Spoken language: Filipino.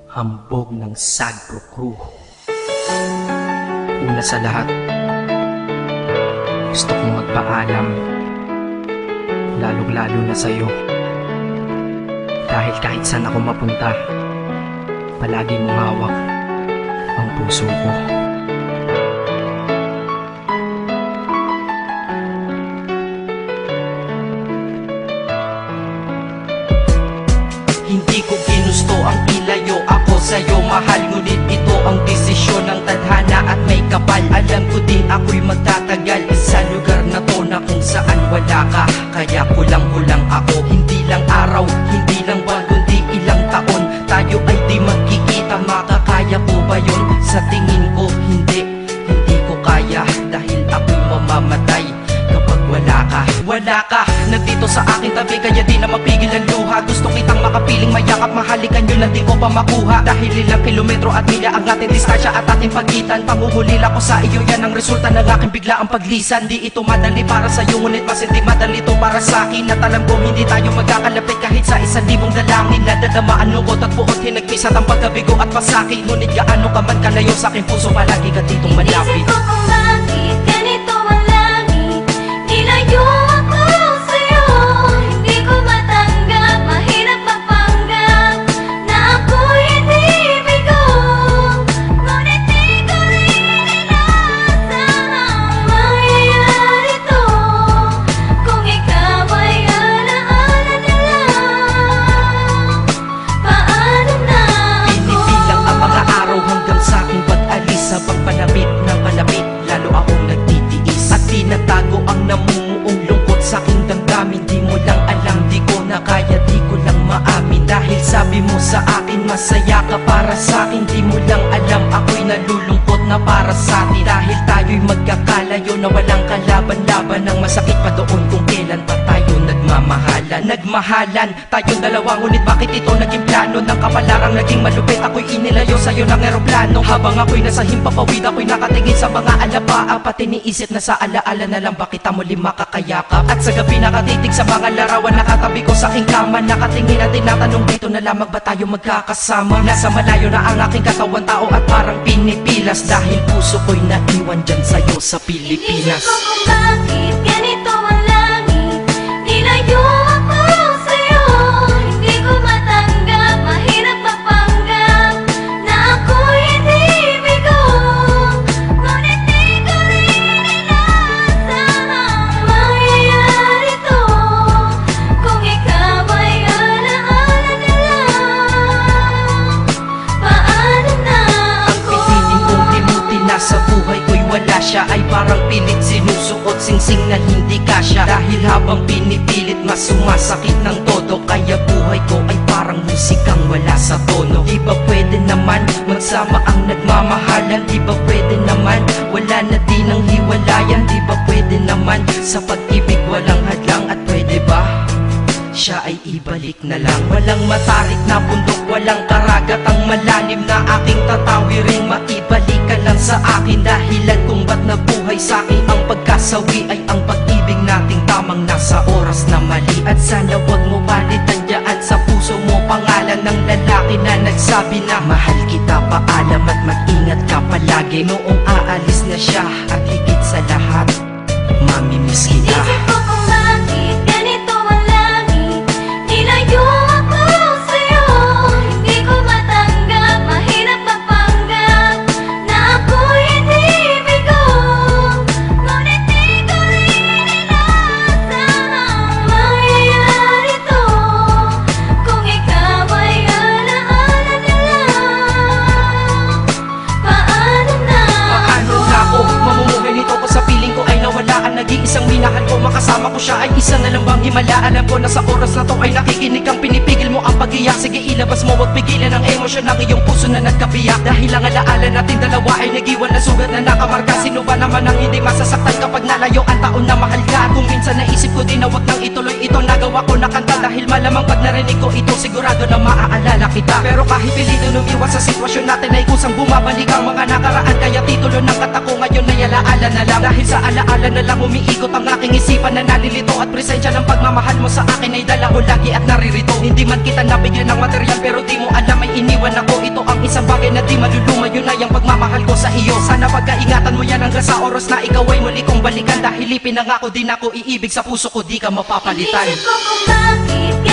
Hambog ng Sagpro Crew. Una sa lahat, gusto kong magpaalam, lalong-lalo na sa'yo. Dahil kahit saan ako mapunta, palagi mong hawak ang puso ko. Hindi ko ginusto ang ilayo ako sa'yo, mahal. Ngunit ito ang desisyon ng tadhana at may kapal. Alam ko din ako'y magtatagal sa lugar na to na kung saan wala ka. Kaya kulang-kulang ako, hindi lang araw, hindi lang buwan, kundi ilang taon. Tayo ay di magkikita, makakaya po ba yun? Sa tingin ko hindi ko kaya. Dahil ako'y mamamatay kapag wala ka. Wala ka, nandito sa aking tabi, kaya di na mapigil ang luha. Gusto kitang makapiling, mayakap, mahalikan yun lang di ko pa makuha. Dahil ilang kilometro at milya ang ating distansya at ating pagitan. Pangungulila ko sa iyo, yan ang resulta ng aking biglaang paglisan. Di ito madali para sa'yo, ngunit mas hindi madali ito para sa'kin. At alam ko hindi tayo magkakalapit kahit sa 1,000 dalangin. Nadadamaan lungkot at buot, hinagpisat ang pagkabigo at pasakit. Ngunit gaano ka man kalayo sa aking puso, palagi ka ditong malapit. Isip ko kung bakit ganito ang langit, nilayo ako sa'yo. Hindi ko matanggap, mahirap magpanggap na ako'y hindi bigo. Ngunit di ko rin inasahang mangyayari to. Kung ikaw ay alaala na lang, paano na ako? Pinipilang ang mga araw hanggang sa aking pag-alis. Habang palapit ng palapit, lalo akong nagtitiis. At tinatago ang namumuong lungkot sa aking damdamin. Di mo lang alam, di ko na kaya, di ko lang maamin. Dahil sabi mo sa akin, masaya ka para sa akin. Di mo lang alam, ako'y nalulungkot na para sa atin. Dahil tayo'y magkakalayo na walang kalaban-laban. Ang masakit pa doon kung kailan pa tayo nagmamahalan. Nagmahalan tayong dalawa, ngunit bakit ito naging plano? Ng kapalarang naging malupit, ako'y inilayo sa'yo ng eroplano. Habang ako'y nasa himpapawid, ako'y nakatingin sa mga alapaa. Pati niisip na sa alaala na lang, bakit muli makakayakap? At sa gabi nakatitig sa mga larawan, nakatabi ko sa aking kama. Nakatingin at tinatanong, dito na lamang ba tayo magkakasama? Nasa malayo na ang aking katawan, tao at parang pinipilas. Dahil puso ko'y naiwan dyan sa'yo sa Pilipinas. Inisip ko kung bakit ganito ang langit, nilayo ako sa'yo. Hindi ko matanggap, mahirap magpanggap na ako'y hindi bigo. Ngunit di ko rin inasahang mangyayari to. Kung ikaw ay alaala na lang, paano na Ang ako? piniling kong limuti na sa buhay ko'y wala siya, ay parang pilit sinusuot, singsing na hindi kasya. Dahil habang pinipilit, mas sumasakit ng todo. Kaya buhay ko ay parang musikang wala sa tono. Di ba pwede naman magsama ang nagmamahalan? Di ba pwede naman wala na din ang hiwalayan? Di ba pwede naman sa pag-ibig walang hadlang? At pwede ba siya ay ibalik na lang? Walang matarik na bundok, walang karagat ang malalim na aking tatawiring. Maibalik ka lang sa akin, dahilan kung ba't nabuhay sa akin ang pagkasawi ay ang pag-ibig nating tamang nasa oras na mali. At sana wag mo palitan dyan sa puso mo pangalan ng lalaki na nagsabi na mahal kita, paalam at mag-ingat ka palagi. Noong aalis na siya at higit sa lahat, mamimiss kita. Isip ko kung bakit ganito ang langit, nilayo ako sa'yo. Hindi ko matanggap, mahirap magpanggap na ako'y hindi bigo. Ngunit di ko rin inasahang mangyayari to. Kung ikaw ay alaala na lang, paano na Paano na ako mamumuhay nito ko sa piling ko ay nawala ang nag-iisang minahal ko? Makasama ko siya ay isa na lang bang himala? Alam ko na sa oras na to ay nakikinig kang pinipigil mo ang pag-iyak. Sige ilabas mo, wag pigilan ang emosyon ng iyong puso na nagkabiyak. Dahil ang alaala natin dalawa ay nag-iwan na sugat na nakamarka. Sino ba naman ang hindi masasaktan kapag nalayo ang taon na mahal ka? Kung minsan naisip ko din na wag nang ituloy ito, nagawa ko na kanta. Dahil malamang pag narinig ko ito, sigurado na maaalala kita. Pero kahit pilitin umiwas sa sitwasyon natin ay kusang bumabalik ang mga nakaraan. Kaya titulo ng kata ko ngayon ay alaala na lang. Dahil sa alaala na lang umiikot ang aking isipan na nalilito. At presensya ng pagmamahal mo sa akin ay dala ko lagi at naririto. Hindi man kita nabigyan ng material, pero di mo alam ay iniwan ako. Ito Hanggang sa oras na ikaw ay muli kong balikan. Dahil ipinangako din ako iibig sa puso ko, di ka mapapalitan. Inisip ko kung bakit